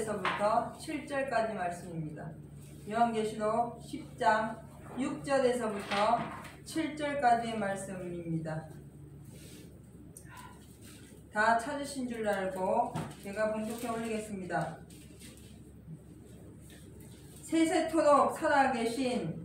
6절에서부터 7절까지 말씀입니다. 요한계시록 10장 6절에서부터 7절까지의 말씀입니다. 다 찾으신 줄 알고 제가 봉독해 올리겠습니다. 세세토록 살아계신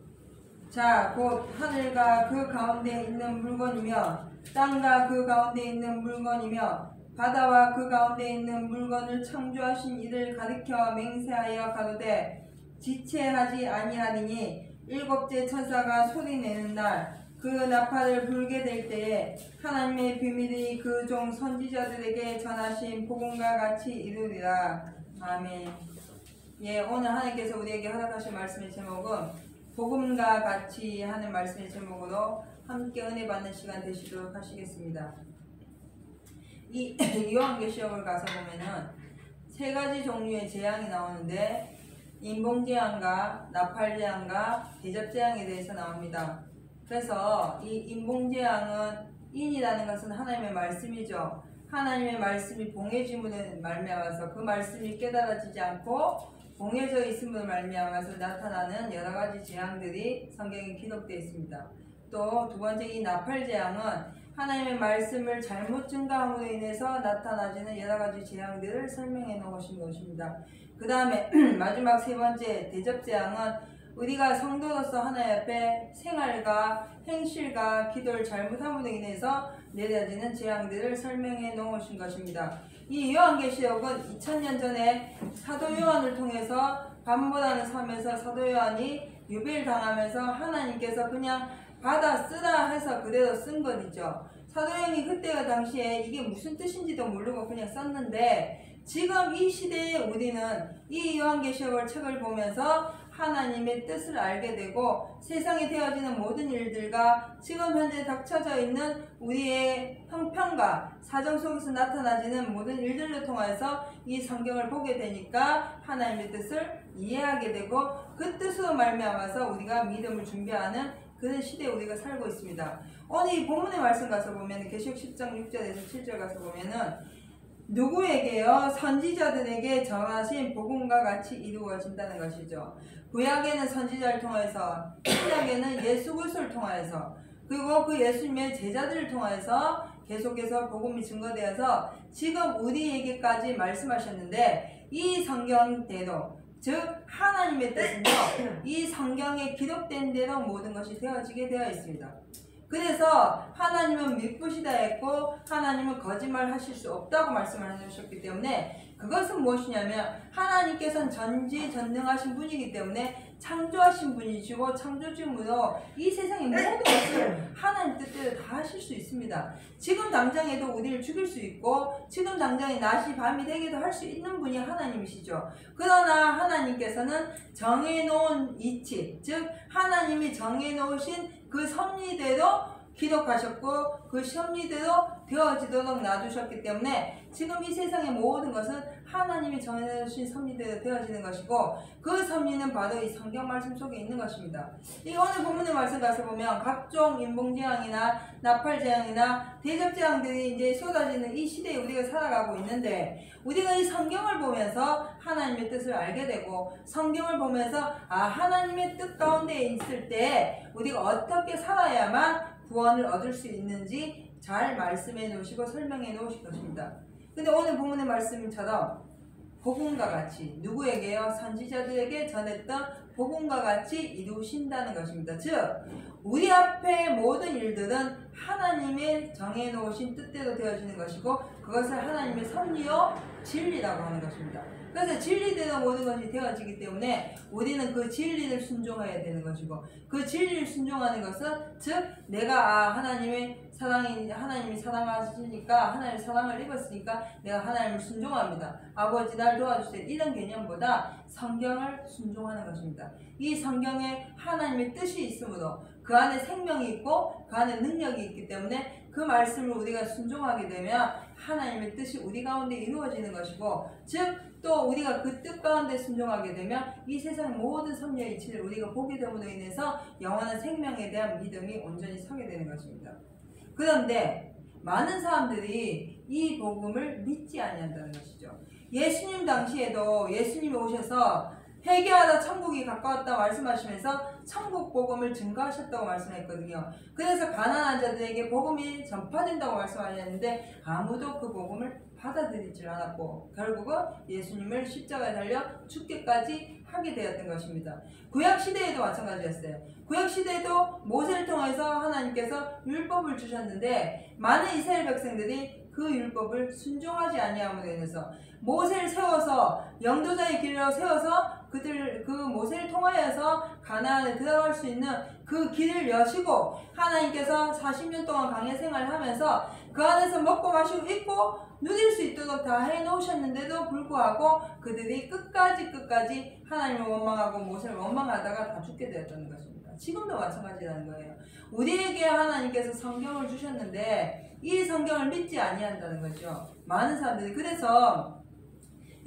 자 곧 하늘과 그 가운데 있는 물건이며 땅과 그 가운데 있는 물건이며 바다와 그 가운데 있는 물건을 창조하신 이를 가리켜 맹세하여 가로되 지체하지 아니하리니 일곱째 천사가 소리내는 날 그 나팔을 불게 될 때에 하나님의 비밀이 그 종 선지자들에게 전하신 복음과 같이 이루리라. 아멘. 예, 오늘 하나님께서 우리에게 허락하신 말씀의 제목은 복음과 같이 하는 말씀의 제목으로 함께 은혜 받는 시간 되시도록 하시겠습니다. 이 요한계시록을 가서 보면은 세 가지 종류의 재앙이 나오는데 인봉재앙과 나팔재앙과 대접재앙에 대해서 나옵니다. 그래서 이 인봉재앙은 인이라는 것은 하나님의 말씀이죠. 하나님의 말씀이 봉해짐으로 말미암아서 그 말씀이 깨달아지지 않고 봉해져 있음으로 말미암아서 나타나는 여러 가지 재앙들이 성경에 기록되어 있습니다. 또 두 번째 이 나팔재앙은 하나님의 말씀을 잘못 증가함으로 인해서 나타나지는 여러 가지 재앙들을 설명해 놓으신 것입니다. 그 다음에 마지막 세 번째 대접재앙은 우리가 성도로서 하나님 앞에 생활과 행실과 기도를 잘못함으로 인해서 내려지는 재앙들을 설명해 놓으신 것입니다. 이 요한계시록은 2000년 전에 사도 요한을 통해서 반보라는 섬에서 사도 요한이 유배당하면서 하나님께서 그냥 받아 쓰라 해서 그대로 쓴 것이죠. 사도 요한이 그때가 당시에 이게 무슨 뜻인지도 모르고 그냥 썼는데 지금 이 시대에 우리는 이 요한계시록을 책을 보면서 하나님의 뜻을 알게 되고 세상에 되어지는 모든 일들과 지금 현재 닥쳐져 있는 우리의 형편과 사정 속에서 나타나지는 모든 일들을 통해서 이 성경을 보게 되니까 하나님의 뜻을 이해하게 되고 그 뜻으로 말미암아서 우리가 믿음을 준비하는 그런 시대에 우리가 살고 있습니다. 오늘 이 본문의 말씀 가서 보면 계시록 10장 6절에서 7절 가서 보면은 누구에게요? 선지자들에게 전하신 복음과 같이 이루어진다는 것이죠. 구약에는 선지자를 통해서, 신약에는 예수 그리스도를 통해서, 그리고 그 예수님의 제자들을 통해서 계속해서 복음이 증거되어서 지금 우리에게까지 말씀하셨는데 이 성경대로 즉 하나님의 뜻은요 이 성경에 기록된 대로 모든 것이 되어지게 되어 있습니다. 그래서 하나님은 미쁘시다 했고 하나님은 거짓말 하실 수 없다고 말씀을 해주셨기 때문에 그것은 무엇이냐면 하나님께서는 전지전능하신 분이기 때문에 창조하신 분이시고 창조주므로 이 세상의 모든 것을 하나님 뜻대로 다 하실 수 있습니다. 지금 당장에도 우리를 죽일 수 있고 지금 당장에 낮이 밤이 되게도 할 수 있는 분이 하나님이시죠. 그러나 하나님께서는 정해놓은 이치 즉 하나님이 정해놓으신 그 섭리대로 기록하셨고 그 섭리대로 되어지도록 놔두셨기 때문에 지금 이 세상의 모든 것은 하나님이 정해주신 섭리대로 되어지는 것이고 그 섭리는 바로 이 성경 말씀 속에 있는 것입니다. 이 오늘 본문의 말씀 가서 보면 각종 인봉재앙이나 나팔재앙이나 대접재앙들이 이제 쏟아지는 이 시대에 우리가 살아가고 있는데 우리가 이 성경을 보면서 하나님의 뜻을 알게 되고 성경을 보면서 하나님의 뜻 가운데 있을 때 우리가 어떻게 살아야만 구원을 얻을 수 있는지 잘 말씀해 놓으시고 설명해 놓으실 것입니다. 근데 오늘 본문의 말씀처럼 복음과 같이 누구에게요? 선지자들에게 전했던 복음과 같이 이루신다는 것입니다. 즉 우리 앞에 모든 일들은 하나님의 정해놓으신 뜻대로 되어지는 것이고 그것을 하나님의 섭리요 진리라고 하는 것입니다. 그래서 진리대로 모든 것이 되어지기 때문에 우리는 그 진리를 순종해야 되는 것이고 그 진리를 순종하는 것은 즉 내가 하나님이 사랑하시니까 하나님의 사랑을 입었으니까 내가 하나님을 순종합니다. 아버지 날 도와주세요. 이런 개념보다 성경을 순종하는 것입니다. 이 성경에 하나님의 뜻이 있으므로 그 안에 생명이 있고 그 안에 능력이 있기 때문에 그 말씀을 우리가 순종하게 되면 하나님의 뜻이 우리 가운데 이루어지는 것이고 즉 또 우리가 그 뜻 가운데 순종하게 되면 이 세상 모든 섭리의 이치를 우리가 보게 됨으로 인해서 영원한 생명에 대한 믿음이 온전히 서게 되는 것입니다. 그런데 많은 사람들이 이 복음을 믿지 아니한다는 것이죠. 예수님 당시에도 예수님이 오셔서 회개하다 천국이 가까웠다 말씀하시면서 천국 복음을 증거하셨다고 말씀했거든요. 그래서 가난한 자들에게 복음이 전파된다고 말씀하셨는데 아무도 그 복음을 받아들이질 않았고 결국은 예수님을 십자가에 달려 죽기까지 하게 되었던 것입니다. 구약시대에도 마찬가지였어요. 구약시대에도 모세를 통해서 하나님께서 율법을 주셨는데 많은 이스라엘 백성들이 그 율법을 순종하지 아니함으로 인해서 모세를 세워서 영도자의 길로 세워서 그 모세를 통하여서 가나안에 들어갈 수 있는 그 길을 여시고 하나님께서 40년 동안 광야 생활을 하면서 그 안에서 먹고 마시고 입고 누릴 수 있도록 다 해놓으셨는데도 불구하고 그들이 끝까지 하나님을 원망하고 모세를 원망하다가 다 죽게 되었다는 것입니다. 지금도 마찬가지라는 거예요. 우리에게 하나님께서 성경을 주셨는데 이 성경을 믿지 아니한다는 거죠. 많은 사람들이. 그래서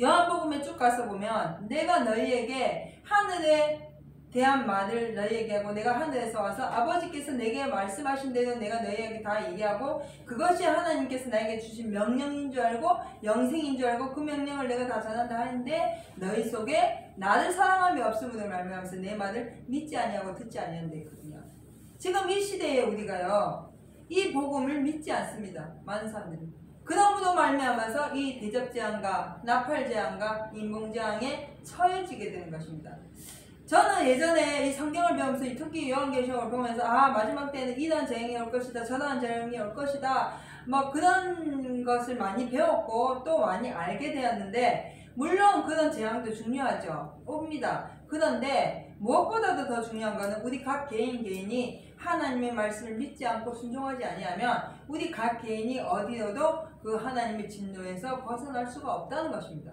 요한복음에 쭉 가서 보면 내가 너희에게 하늘에 대한 말을 너희에게 하고 내가 하늘에서 와서 아버지께서 내게 말씀하신 대로 내가 너희에게 다 얘기하고 그것이 하나님께서 나에게 주신 명령인 줄 알고 영생인 줄 알고 그 명령을 내가 다 전한다 하는데 너희 속에 나를 사랑함이 없음으로 말미암아서 내 말을 믿지 아니하고 듣지 아니하는 데 있거든요. 지금 이 시대에 우리가요 이 복음을 믿지 않습니다. 많은 사람들이. 그러므로 말미암아서 이 대접재앙과 나팔재앙과 인봉재앙에 처해지게 되는 것입니다. 저는 예전에 이 성경을 배우면서 특히 요한계시록을 보면서 마지막 때는 이런 재앙이 올 것이다 저런 재앙이 올 것이다 뭐 그런 것을 많이 배웠고 또 많이 알게 되었는데 물론 그런 재앙도 중요하죠. 옵니다. 그런데 무엇보다도 더 중요한 것은 우리 각 개인이 하나님의 말씀을 믿지 않고 순종하지 아니하면 우리 각 개인이 어디로도 그 하나님의 진노에서 벗어날 수가 없다는 것입니다.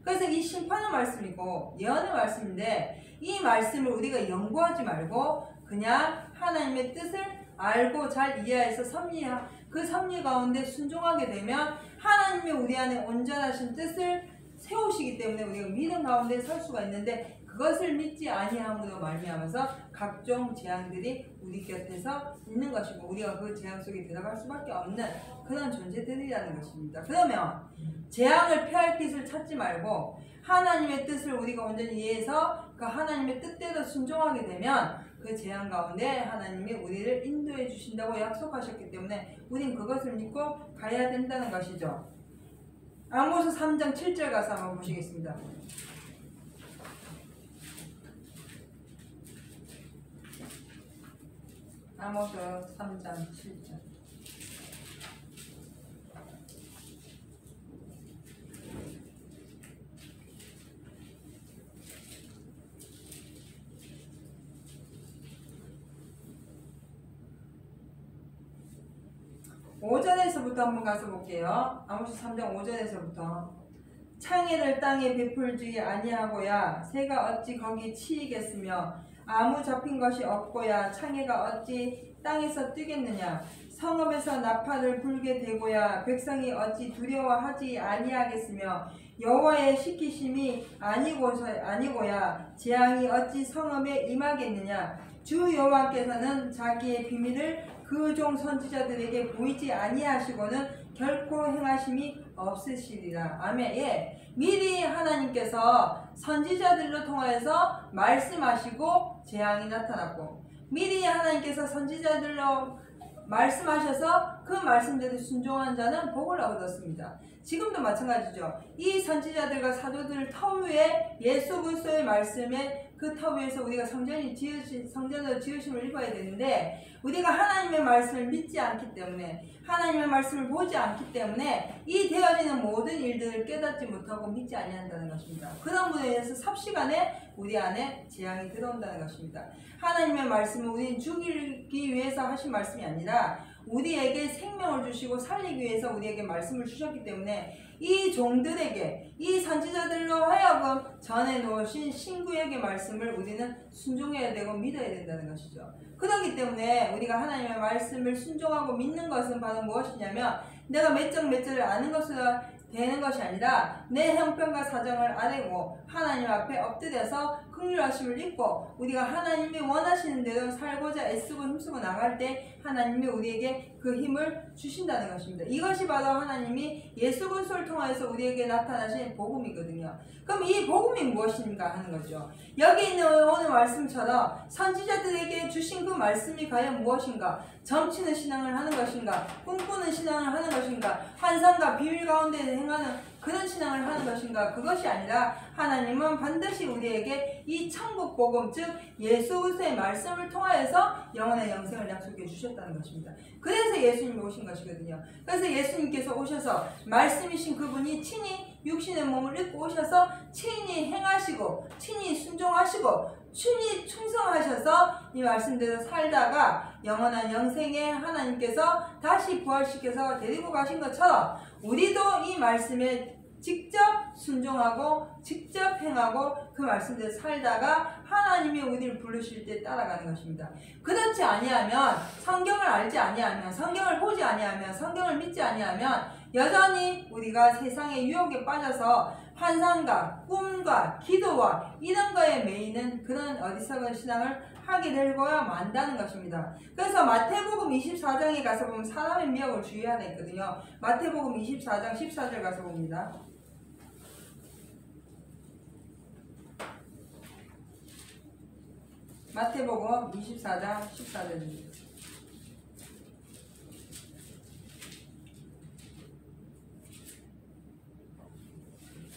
그래서 이 심판의 말씀이고 예언의 말씀인데 이 말씀을 우리가 연구하지 말고 그냥 하나님의 뜻을 알고 잘 이해해서 그 섭리 가운데 순종하게 되면 하나님의 우리 안에 온전하신 뜻을 세우시기 때문에 우리가 믿음 가운데 설 수가 있는데 그것을 믿지 아니함으로 말미암아서 각종 재앙들이 우리 곁에서 있는 것이고 우리가 그 재앙 속에 들어갈 수밖에 없는 그런 존재들이라는 것입니다. 그러면 재앙을 피할 길을 찾지 말고 하나님의 뜻을 우리가 온전히 이해해서 그 하나님의 뜻대로 순종하게 되면 그 재앙 가운데 하나님이 우리를 인도해 주신다고 약속하셨기 때문에 우린 그것을 믿고 가야 된다는 것이죠. 아모스 3장 7절 가서 한번 보시겠습니다. 아모스 3장 7절. (5절에서부터) 한번 가서 볼게요. 아모스 3장 5절에서부터 창해를 땅에 베풀지 아니하고야 새가 어찌 거기 치이겠으며 아무 잡힌 것이 없고야 창해가 어찌 땅에서 뛰겠느냐. 성읍에서 나팔을 불게 되고야 백성이 어찌 두려워하지 아니하겠으며 여호와의 시키심이 아니고야 재앙이 어찌 성읍에 임하겠느냐. 주 여호와께서는 자기의 비밀을 그 종 선지자들에게 보이지 아니하시고는 결코 행하심이 없으시리라. 아멘. 예. 미리 하나님께서 선지자들로 통하여서 말씀하시고 재앙이 나타났고 미리 하나님께서 선지자들로 말씀하셔서 그 말씀대로 순종한 자는 복을 얻었습니다. 지금도 마찬가지죠. 이 선지자들과 사도들 터 위에 예수 그리스도의 말씀에 그 터 위에서 우리가 성전으로 지으심을 입어야 되는데 우리가 하나님의 말씀을 믿지 않기 때문에 하나님의 말씀을 보지 않기 때문에 이 되어지는 모든 일들을 깨닫지 못하고 믿지 아니한다는 것입니다. 그런 분에 의해서 삽시간에 우리 안에 재앙이 들어온다는 것입니다. 하나님의 말씀은 우리는 죽이기 위해서 하신 말씀이 아니라 우리에게 생명을 주시고 살리기 위해서 우리에게 말씀을 주셨기 때문에 이 종들에게 이 선지자들로 하여금 전해놓으신 신구약의 말씀을 우리는 순종해야 되고 믿어야 된다는 것이죠. 그렇기 때문에 우리가 하나님의 말씀을 순종하고 믿는 것은 바로 무엇이냐면 내가 몇 절을 아는 것으로 되는 것이 아니라 내 형편과 사정을 아뢰고 하나님 앞에 엎드려서 긍휼하심을 입고 우리가 하나님이 원하시는 대로 살고자 애쓰고 힘쓰고 나갈 때 하나님이 우리에게 그 힘을 주신다는 것입니다. 이것이 바로 하나님이 예수 그리스도를 통하여서 우리에게 나타나신 복음이거든요. 그럼 이 복음이 무엇인가 하는 거죠. 여기 있는 오늘 말씀처럼 선지자들에게 주신 그 말씀이 과연 무엇인가? 점치는 신앙을 하는 것인가? 꿈꾸는 신앙을 하는 것인가? 환상과 비밀 가운데 행하는 그런 신앙을 하는 것인가? 그것이 아니라 하나님은 반드시 우리에게 이 천국 복음, 즉 예수 그리스도의 말씀을 통하여서 영원한 영생을 약속해 주셨다는 것입니다. 그래서 예수님이 오신 것이거든요. 그래서 예수님께서 오셔서 말씀이신 그분이 친히 육신의 몸을 입고 오셔서 친히 행하시고 친히 순종하시고 친히 충성하셔서 이 말씀대로 살다가 영원한 영생에 하나님께서 다시 부활시켜서 데리고 가신 것처럼 우리도 이 말씀에 직접 순종하고 직접 행하고 그 말씀대로 살다가 하나님이 우리를 부르실 때 따라가는 것입니다. 그렇지 아니하면, 성경을 알지 아니하면, 성경을 보지 아니하면, 성경을 믿지 아니하면 여전히 우리가 세상의 유혹에 빠져서 환상과 꿈과 기도와 이런 거에 매이는 그런 어리석은 신앙을 하게 되고야 만다는 것입니다. 그래서 마태복음 24장에 가서 보면 사람의 미혹을 주의해야 되거든요. 마태복음 24장 14절 가서 봅니다. 마태복음 24장 14절입니다.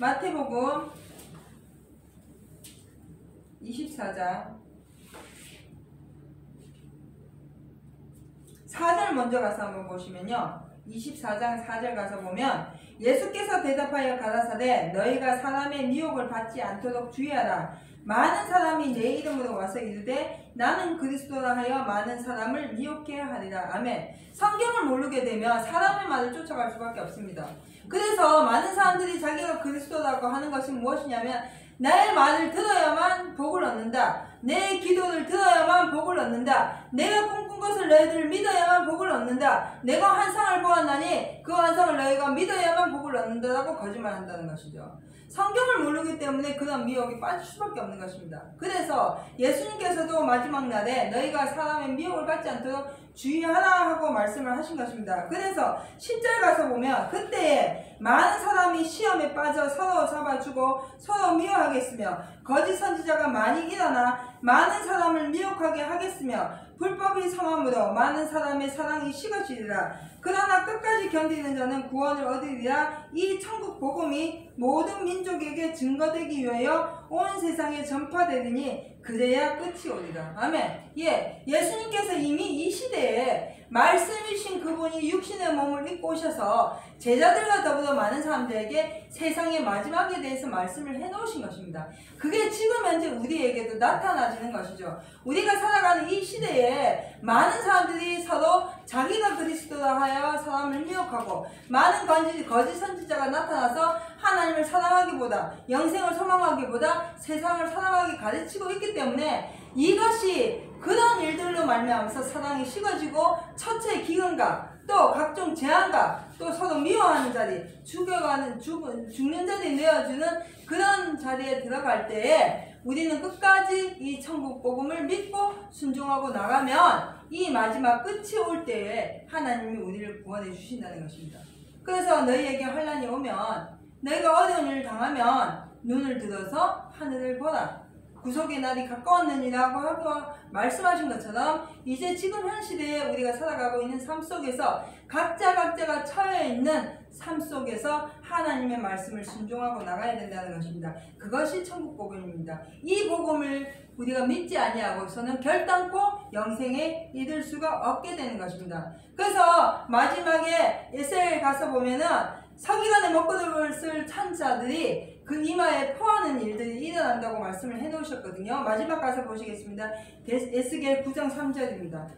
마태복음 24장 4절 먼저 가서 한번 보시면요. 24장 4절 가서 보면 예수께서 대답하여 가라사대 너희가 사람의 미혹을 받지 않도록 주의하라. 많은 사람이 내 이름으로 와서 이르되 나는 그리스도라 하여 많은 사람을 미혹해 하리라. 아멘. 성경을 모르게 되면 사람의 말을 쫓아갈 수밖에 없습니다. 그래서 많은 사람들이 자기가 그리스도라고 하는 것이 무엇이냐면 나의 말을 들어야만 복을 얻는다. 내 기도를 들어야만 복을 얻는다. 내가 꿈꾼 것을 너희들 믿어야만 복을 얻는다. 내가 환상을 보았나니 그 환상을 너희가 믿어야만 복을 얻는다라고 거짓말한다는 것이죠. 성경을 모르기 때문에 그런 미혹에 빠질 수밖에 없는 것입니다. 그래서 예수님께서도 마지막 날에 너희가 사람의 미혹을 받지 않도록 주의하라 하고 말씀을 하신 것입니다. 그래서 10절 가서 보면 그때에 많은 사람이 시험에 빠져 서로 잡아주고 서로 미워하겠으며 거짓 선지자가 많이 일어나 많은 사람을 미혹하게 하겠으며 불법이 성함으로 많은 사람의 사랑이 식어지리라. 그러나 끝까지 견디는 자는 구원을 얻으리라. 이 천국 복음이 모든 민족에게 증거되기 위하여 온 세상에 전파되리니 그래야 끝이 오리라. 아멘. 예수님께서 이미 이 시대에 말씀이신 그분이 육신의 몸을 입고 오셔서 제자들과 더불어 많은 사람들에게 세상의 마지막에 대해서 말씀을 해놓으신 것입니다. 그게 지금 현재 우리에게도 나타나지는 것이죠. 우리가 살아가는 이 시대에 많은 사람들이 서로 자기가 그리스도라 하여 사람을 미혹하고 많은 거짓 선지자가 나타나서 하나님을 사랑하기보다 영생을 소망하기보다 세상을 사랑하기 가르치고 있기 때문에 이것이 그런 일들로 말미암아서 사랑이 식어지고 처체의 기근과 또 각종 재앙과 또 서로 미워하는 자리, 죽는 자리 내어주는 그런 자리에 들어갈 때에 우리는 끝까지 이 천국 복음을 믿고 순종하고 나가면 이 마지막 끝이 올 때에 하나님이 우리를 구원해 주신다는 것입니다. 그래서 너희에게 환난이 오면 너희가 어려운 일을 당하면 눈을 들어서 하늘을 보라. 구속의 날이 가까웠느니라고 하고 말씀하신 것처럼 이제 지금 현 시대에 우리가 살아가고 있는 삶 속에서 각자가 처해 있는 삶 속에서 하나님의 말씀을 순종하고 나가야 된다는 것입니다. 그것이 천국 복음입니다. 이 복음을 우리가 믿지 아니하고서는 결단코 영생에 이를 수가 없게 되는 것입니다. 그래서 마지막에 에스겔 가서 보면은 서기관의 먹거리를 찬 자들이 그 이마에 포하는 일들이 일어난다고 말씀을 해놓으셨거든요. 마지막 가서 보시겠습니다. 에스겔 9장 3절입니다.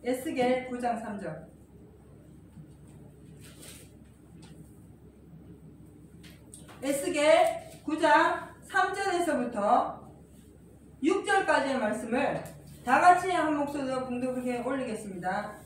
에스겔 9장 3절. 에스겔 9장 3절에서부터 6절까지의 말씀을 다같이 한 목소리로 공독해 올리겠습니다.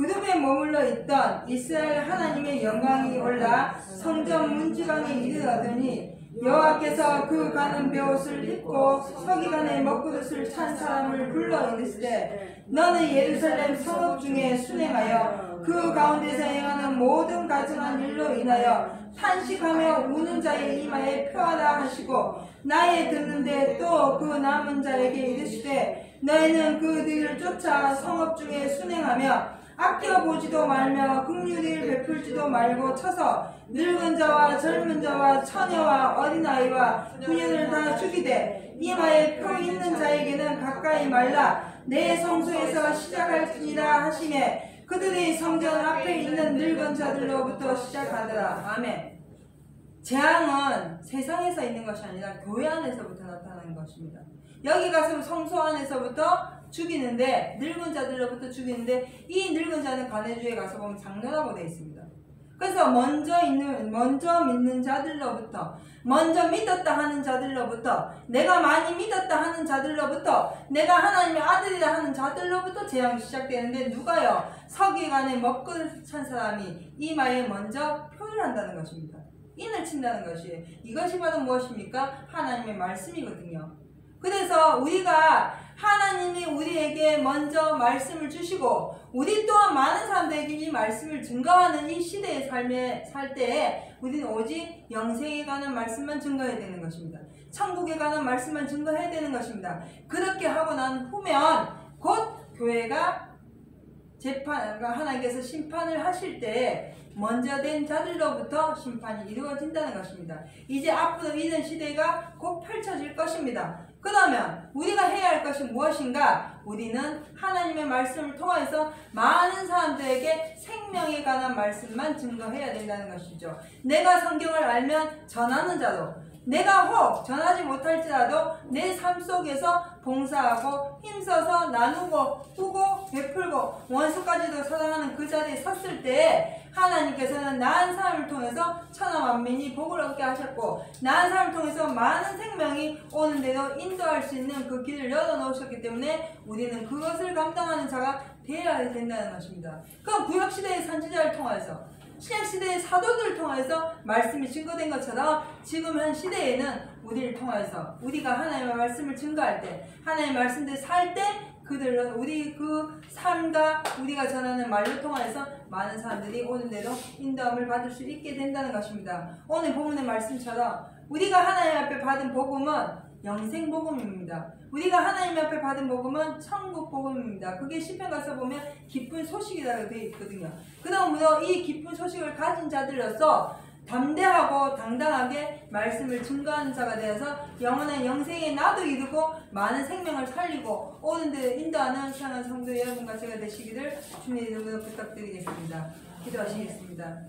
그룹에 머물러 있던 이스라엘 하나님의 영광이 올라 성전 문지방에 이르러더니 여호와께서 그 가는 베옷을 입고 서기관의 먹그릇을 찬 사람을 불러 이르시되 너는 예루살렘 성읍 중에 순행하여 그 가운데서 행하는 모든 가증한 일로 인하여 탄식하며 우는 자의 이마에 표하라 하시고 나의 듣는데 또 그 남은 자에게 이르시되 너희는 그들을 쫓아 성읍 중에 순행하며 아껴보지도 말며 긍휼을 베풀지도 말고 쳐서 늙은 자와 젊은 자와 처녀와 어린아이와 부녀를 다 죽이되 이마에 표 있는 자에게는 가까이 말라 내 성소에서 시작할지니라 하시매 그들의 성전 앞에 있는 늙은 자들로부터 시작하더라. 아멘. 재앙은 세상에서 있는 것이 아니라 교회 안에서부터 나타나는 것입니다. 여기 가서 성소 안에서부터 죽이는데 늙은 자들로부터 죽이는데 이 늙은 자는 가내주에 가서 보면 장로라고 되어 있습니다. 그래서 먼저 믿는 자들로부터 먼저 믿었다 하는 자들로부터 내가 많이 믿었다 하는 자들로부터 내가 하나님의 아들이라 하는 자들로부터 재앙이 시작되는데 누가요? 서기관의 먹그릇 찬 사람이 이마에 먼저 표를 한다는 것입니다. 인을 친다는 것이에요. 이것이 바로 무엇입니까? 하나님의 말씀이거든요. 그래서 우리가 하나님이 우리에게 먼저 말씀을 주시고 우리 또한 많은 사람들에게 이 말씀을 증거하는 이 시대의 삶에 살 때에 우리는 오직 영생에 관한 말씀만 증거해야 되는 것입니다. 천국에 관한 말씀만 증거해야 되는 것입니다. 그렇게 하고 난 후면 곧 교회가 하나님께서 심판을 하실 때 먼저 된 자들로부터 심판이 이루어진다는 것입니다. 이제 앞으로 이런 시대가 곧 펼쳐질 것입니다. 그러면 우리가 해야 할 것이 무엇인가? 우리는 하나님의 말씀을 통해서 많은 사람들에게 생명에 관한 말씀만 증거해야 된다는 것이죠. 내가 성경을 알면 전하는 자로, 내가 혹 전하지 못할지라도 내 삶 속에서 봉사하고 힘써서 나누고 후고 베풀고 원수까지도 사랑하는 그 자리에 섰을 때 하나님께서는 나은 사람을 통해서 천하만민이 복을 얻게 하셨고 나은 사람을 통해서 많은 생명이 오는 대로 인도할 수 있는 그 길을 열어놓으셨기 때문에 우리는 그것을 감당하는 자가 되어야 된다는 것입니다. 그럼 구약시대의 선지자를 통해서 신약시대의 사도들을 통해서 말씀이 증거된 것처럼 지금 현 시대에는 우리를 통해서 우리가 하나님의 말씀을 증거할 때 하나님의 말씀대로 살 때 그들은 우리 그 삶과 우리가 전하는 말로 통해서 많은 사람들이 오는 대로 인도함을 받을 수 있게 된다는 것입니다. 오늘 본문의 말씀처럼 우리가 하나님 앞에 받은 복음은 영생 복음입니다. 우리가 하나님 앞에 받은 복음은 천국 복음입니다. 그게 시편 가서 보면 기쁜 소식이라고 되어 있거든요. 그러므로 이 기쁜 소식을 가진 자들로서 담대하고 당당하게 말씀을 증거하는 자가 되어서 영원한 영생에 나도 이루고 많은 생명을 살리고 오는 데 인도하는 사랑하는 성도 여러분과 제가 되시기를 주님의 이름으로 부탁드리겠습니다. 기도하시겠습니다.